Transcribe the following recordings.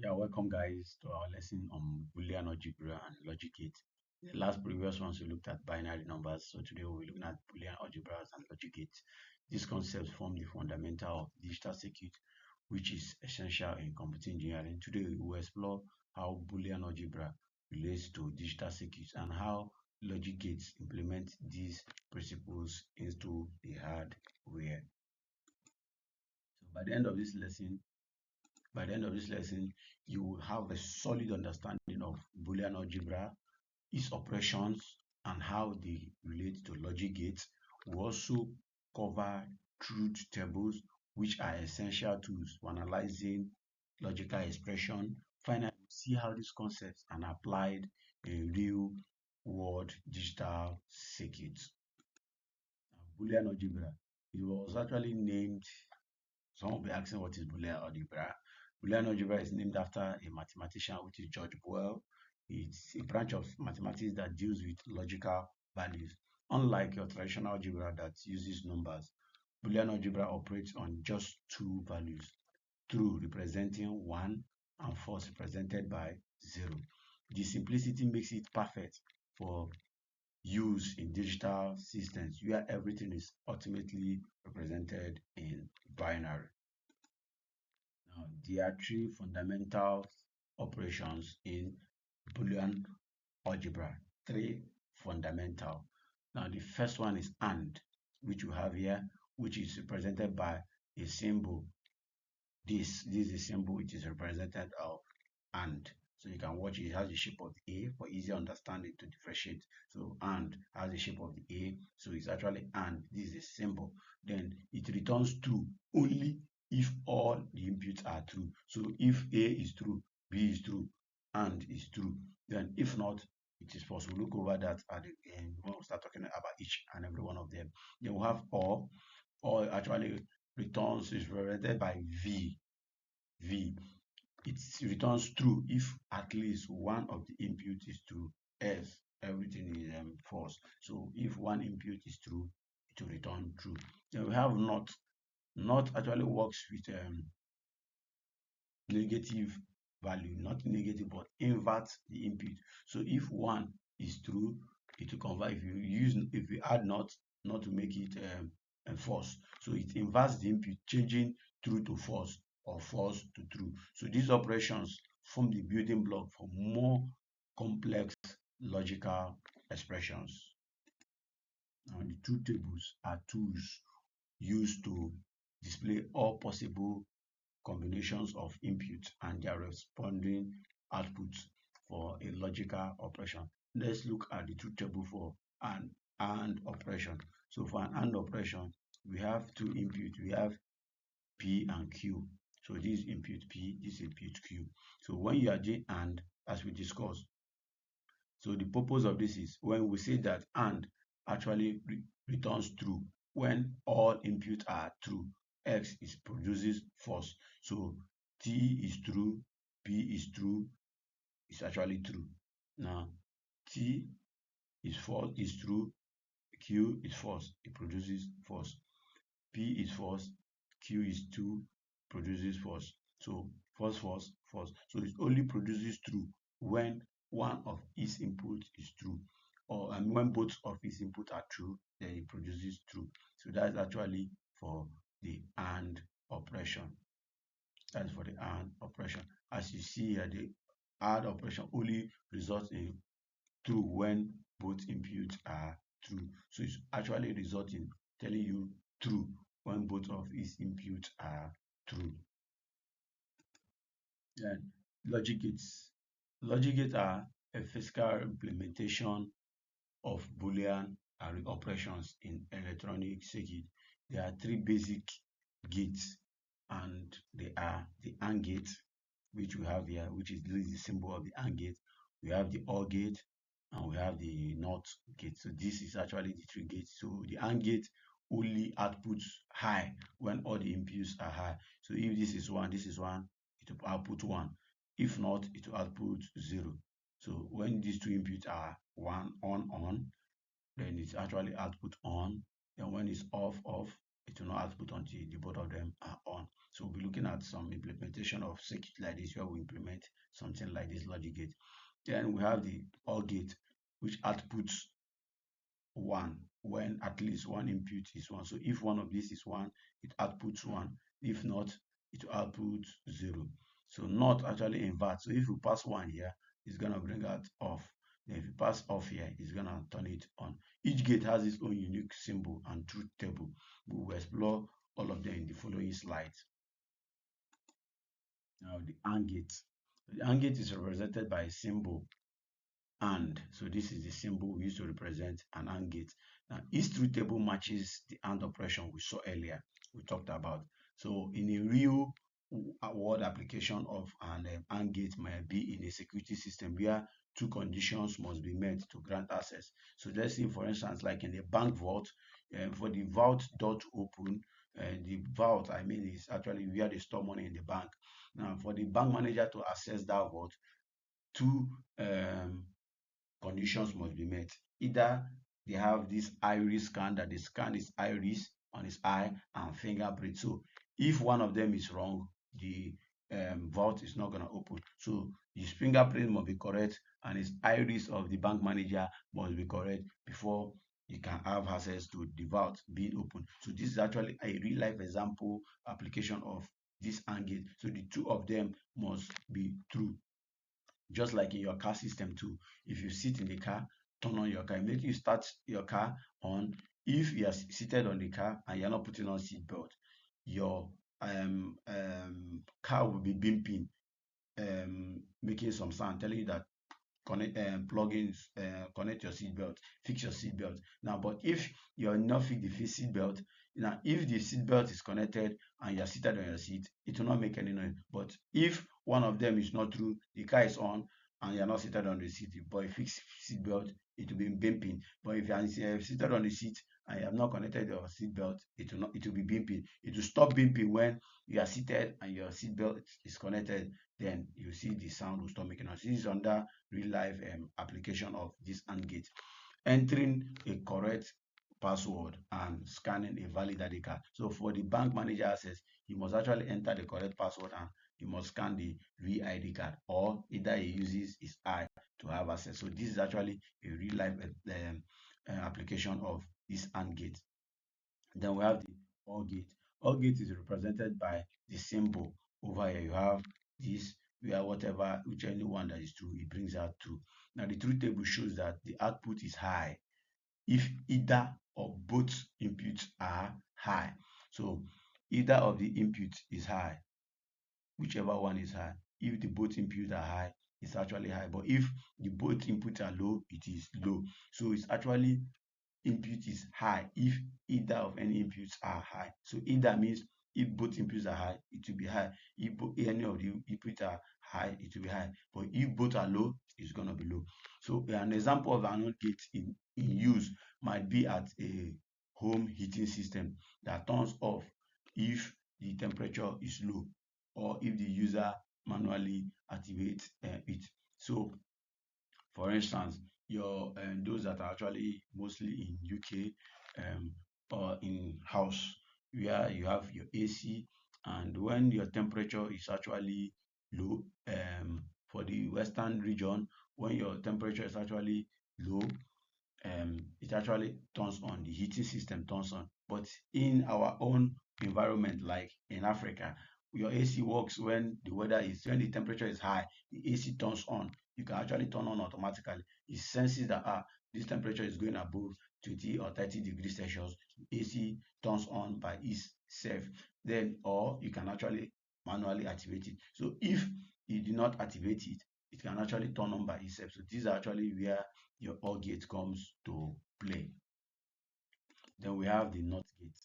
Yeah, welcome guys to our lesson on Boolean algebra and logic gate. In the last previous ones we looked at binary numbers, so today we'll be looking at Boolean algebras and logic gates. These concepts form the fundamental of digital circuit, which is essential in computer engineering. Today we will explore how Boolean algebra relates to digital circuits and how logic gates implement these principles into the hardware. So by the end of this lesson, you will have a solid understanding of Boolean algebra, its operations, and how they relate to logic gates. We also cover truth tables, which are essential tools for analyzing logical expression. Finally, see how these concepts are applied in real world digital circuits. Boolean algebra. It was actually named. Some will be asking what is Boolean algebra. Boolean algebra is named after a mathematician, which is George Boole. It's a branch of mathematics that deals with logical values. Unlike your traditional algebra that uses numbers, Boolean algebra operates on just two values, true representing 1 and false represented by 0. The simplicity makes it perfect for use in digital systems where everything is ultimately represented in binary. Now, there are three fundamental operations in Boolean algebra. Three fundamental. Now, the first one is AND, which you have here, which is represented by a symbol. This is a symbol which is represented of AND. So you can watch it has the shape of the A for easy understanding to differentiate. So AND has the shape of the A, so it's actually AND. This is a symbol. Then it returns true only if all the inputs are true. So if A is true, B is true, AND is true. Then if not, it is false. We'll look over that at the end when we start talking about each and every one of them. Then we have OR. OR actually returns is represented by V. It returns true if at least one of the input is true, else everything is false. So if one input is true, it will return true. Then we have not. Not actually works with negative value, not negative, but invert the input. So if one is true, it will convert. If you add not to make it false, so it inverts the input, changing true to false or false to true. So these operations form the building block for more complex logical expressions. Now, the truth tables are tools used to display all possible combinations of inputs and their corresponding outputs for a logical operation. Let's look at the truth table for an AND operation. So for an AND operation, we have two inputs. We have P and Q. So this is input P, this is input Q. So when you are doing AND, as we discussed, so the purpose of this is when we say that AND actually returns true when all inputs are true, X is produces false. So T is true, P is true, it's actually true. Now T is false, is true, Q is false, it produces false. P is false, Q is true, produces false. So false, false, false. So it only produces true when one of its input is true, or and when both of its input are true, then it produces true. So that's actually for the AND operation. That's for the AND operation. As you see here, the AND operation only results in true when both inputs are true. So it's actually resulting telling you true when both of its inputs are true. Then logic gates. Logic gates are a physical implementation of Boolean operations in electronic circuit. There are three basic gates, and they are the AND gate, which we have here, which is the symbol of the AND gate. We have the OR gate, and we have the NOT gate. So this is actually the three gates. So the AND gate only outputs high when all the inputs are high. So if this is 1, this is 1, it will output 1. If not, it will output 0. So when these two inputs are on, then it's actually output on. Then when it's off, it will not output until the both of them are on. So we'll be looking at some implementation of circuit like this where we implement something like this logic gate. Then we have the OR gate, which outputs 1 when at least one input is 1. So if one of these is 1, it outputs 1. If not, it will output 0. So not actually invert. So if you pass 1 here, it's going to bring out off. Then if you pass off here, it's going to turn it on. Each gate has its own unique symbol and truth table. We will explore all of them in the following slides. Now the AND gate. The AND gate is represented by a symbol AND. So this is the symbol we use to represent an AND gate. Now each truth table matches the AND operation we saw earlier, we talked about. So in a real world application of an AND gate might be in a security system where two conditions must be met to grant access. So let's say, for instance, like in a bank vault, for the vault door to open, the vault, I mean, is actually where they store money in the bank. Now, for the bank manager to access that vault, two conditions must be met. Either they have this iris scan, that the scan is iris on his eye and fingerprint. So if one of them is wrong, the vault is not going to open. So his fingerprint must be correct and his iris of the bank manager must be correct before you can have access to the vault being open. So this is actually a real life example application of this AND gate. So the two of them must be true. Just like in your car system too. If you sit in the car, turn on your car, immediately you start your car on. If you are seated on the car and you're not putting on seat belt, your car will be beeping, making some sound telling you that connect plugins, connect your seatbelt, fix your seatbelt. Now, but if you're not fix the seatbelt, now if the seatbelt is connected and you're seated on your seat, it will not make any noise. But if one of them is not true, the car is on and you're not seated on the seat, but you fix seatbelt, it will be beeping. But if you're seated on the seat and you have not connected your seatbelt, it will be beeping. It will stop beeping when you are seated and your seatbelt is connected. Then you see the sound will stop making noise. This is under real life application of this AND gate. Entering a correct password and scanning a valid ID card. So for the bank manager access, he must actually enter the correct password and he must scan the VID card, or either he uses his eye to have access. So this is actually a real life application of this AND gate. Then we have the OR gate. OR gate is represented by the symbol over here. You have this where whichever one that is true, it brings out true. Now the truth table shows that the output is high if either or both inputs are high. So either of the inputs is high, whichever one is high. If the both inputs are high, it's actually high. But if the both inputs are low, it is low. So it's actually input is high if either of any inputs are high. So either means if both inputs are high, it will be high. If any of the inputs are high, it will be high. But if both are low, it's going to be low. So an example of an AND gate in use might be at a home heating system that turns off if the temperature is low or if the user manually activates it. So for instance, your those that are actually mostly in UK or in house where you have your AC, and when your temperature is actually low, for the western region, when your temperature is actually low, it actually turns on, the heating system turns on. But in our own environment, like in Africa, your AC works when when the temperature is high, the AC turns on. You can actually turn on automatically. It senses that this temperature is going above 20 or 30 degrees Celsius. AC turns on by itself. Then, or you can actually manually activate it. So if you do not activate it, it can actually turn on by itself. So this is actually where your OR gate comes to play. Then we have the NOT gate.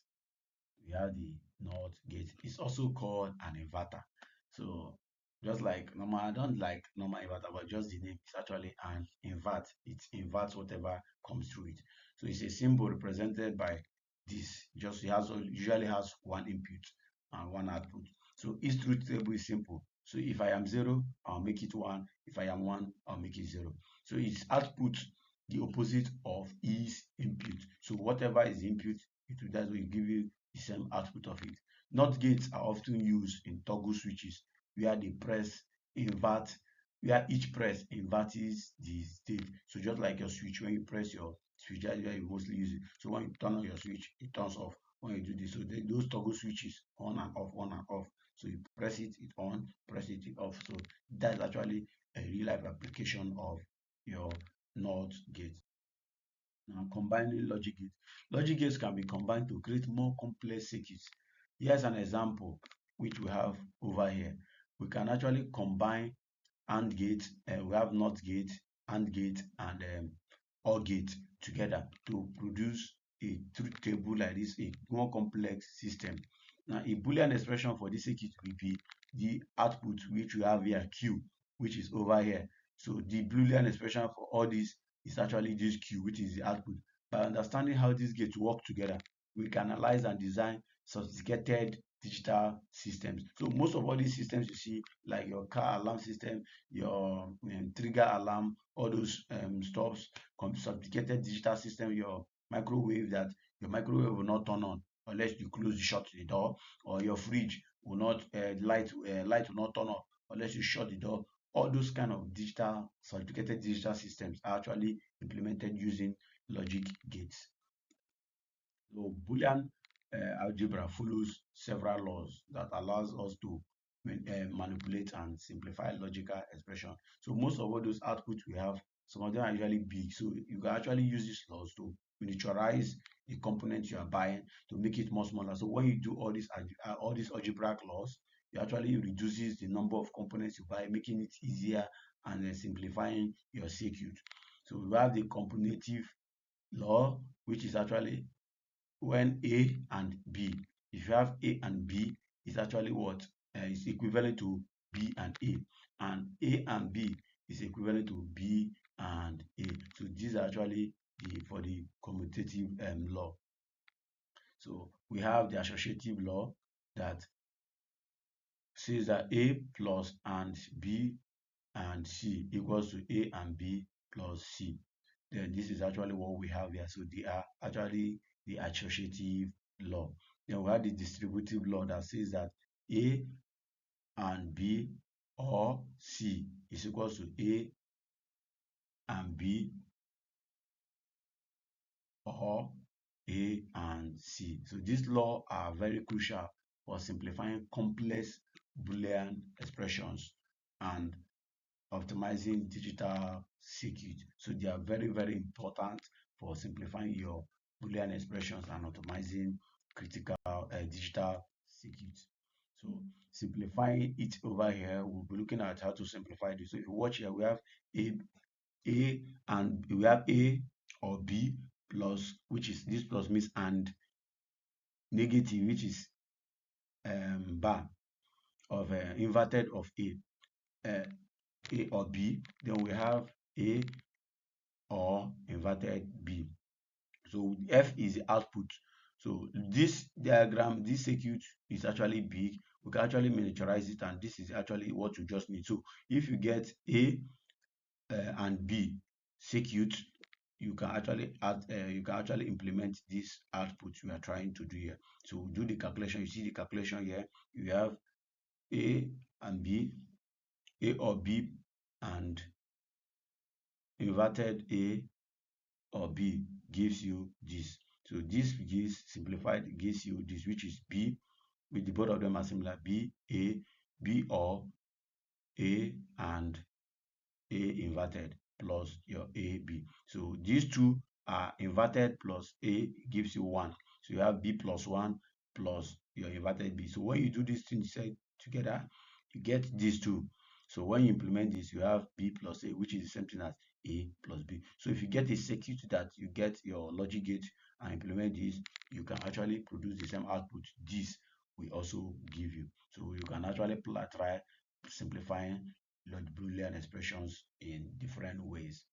We have the NOT gate. It's also called an inverter. So just like normal, I don't like normal inverter, but just the name is actually an invert. It inverts whatever comes through it. So it's a symbol represented by this. Just usually has one input and one output. So each truth table is simple. So if I am 0, I'll make it 1. If I am 1, I'll make it 0. So its output the opposite of is input. So whatever is input, that will give you the same output of it. Not gates are often used in toggle switches where they press invert, where each press inverts the state. So just like your switch, when you press your switch, that's where you mostly use it. So when you turn on your switch, it turns off. When you do this, so those toggle switches on and off, on and off. So you press it, it on, press it, it off. So that's actually a real life application of your NOT gate. Now, combining logic gates. Logic gates can be combined to create more complex circuits. Here's an example which we have over here. We can actually combine AND gate, we have NOT gate, AND gate, and OR gate together to produce a truth table like this, a more complex system. Now, a Boolean expression for this circuit will be the output which we have here, Q, which is over here. So the Boolean expression for all this is actually this Q, which is the output. By understanding how these gates work together, we can analyze and design sophisticated digital systems. So most of all these systems you see, like your car alarm system, your trigger alarm, all those stops, sophisticated digital system, your microwave, that your microwave will not turn on unless you shut the door, or your fridge will not light will not turn on unless you shut the door. All those kind of digital sophisticated digital systems are actually implemented using logic gates. So Boolean algebra follows several laws that allows us to manipulate and simplify logical expression. So most of all those outputs we have, some of them are usually big. So you can actually use these laws to miniaturize the components you are buying to make it more smaller. So when you do all these algebraic laws, it actually reduces the number of components you buy, making it easier and simplifying your circuit. So we have the combinative law, which is actually when A and B. If you have A and B, it's actually what? Is equivalent to B and A. And A and B is equivalent to B and A. So these are actually for the commutative law. So we have the associative law that says that A plus and B and C equals to A and B plus C. Then this is actually what we have here. So they are actually the associative law. Then we have the distributive law that says that A and B or C is equals to A and B or A and C. So these laws are very crucial for simplifying complex Boolean expressions and optimizing digital circuit. So they are very, very important for simplifying your Boolean expressions and optimizing critical digital circuits. So simplifying it over here, we'll be looking at how to simplify this. So if you watch here, we have A and we have A or B plus, which is this plus means and, negative, which is bar of inverted of A or B. Then we have A or inverted B. So F is the output. So this diagram, this circuit is actually big. We can actually miniaturize it, and this is actually what you just need. So if you get A and B circuit, you can actually add, you can actually implement this output we are trying to do here. So do the calculation. You see the calculation here. You have A and B, A or B and inverted A or B gives you this. So this gives simplified gives you this, which is B, with the both of them are similar. B, A, B or A and A inverted plus your A, B. So these two are inverted plus A gives you 1. So you have B plus 1 plus your inverted B. So when you do this thing together, you get these two. So when you implement this, you have B plus A, which is the same thing as A plus B. So if you get a circuit that you get your logic gate and implement this, you can actually produce the same output. This will also give you. So you can actually try simplifying Boolean expressions in different ways.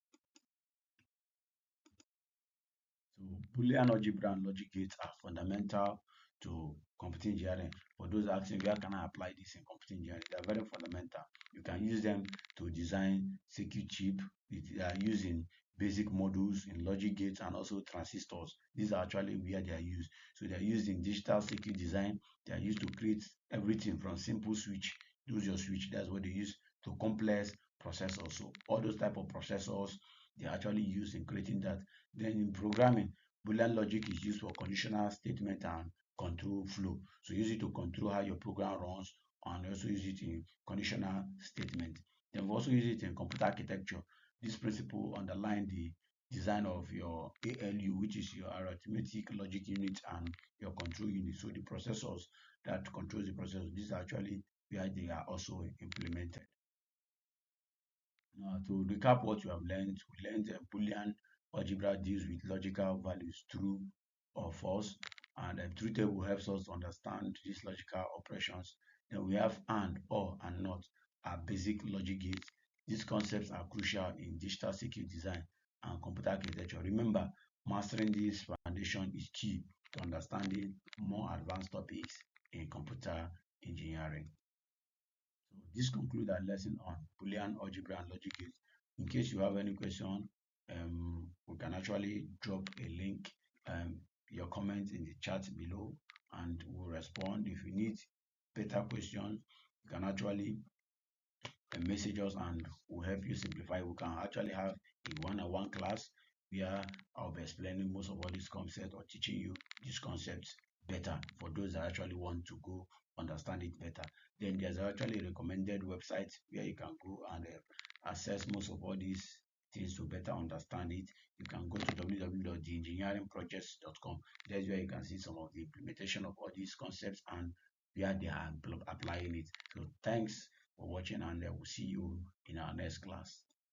So Boolean algebra and logic gates are fundamental to computer engineering. For those asking where can I apply this in computer engineering, they are very fundamental. You can use them to design circuit chip. They are used in basic modules in logic gates and also transistors. These are actually where they are used. So they are used in digital circuit design. They are used to create everything from simple switch, use your switch, that's what they use, to complex processors. So all those type of processors, they are actually used in creating that. Then in programming, Boolean logic is used for conditional statement and control flow. So use it to control how your program runs, and also use it in conditional statement. Then we also use it in computer architecture. This principle underline the design of your ALU, which is your arithmetic logic unit, and your control unit. So the processors that controls the processor, these are actually where they are also implemented. To recap what we have learned, we learned Boolean algebra deals with logical values, true or false, and truth table helps us understand these logical operations. Then we have and not are basic logic gates. These concepts are crucial in digital circuit design and computer architecture. Remember, mastering this foundation is key to understanding more advanced topics in computer engineering. So this concludes our lesson on Boolean algebra and logic gates. In case you have any question, we can actually drop a link, your comment in the chat below, and we'll respond. If you need better questions, you can actually message us and we'll help you simplify. We can actually have a one-on-one class where I'll be explaining most of all these concepts or teaching you these concepts better for those that actually want to go understand it better. Then there's actually recommended websites where you can go and access most of all these things to better understand it. You can go to www.theengineeringprojects.com. That's where you can see some of the implementation of all these concepts and where they are applying it. So thanks for watching, and we'll see you in our next class.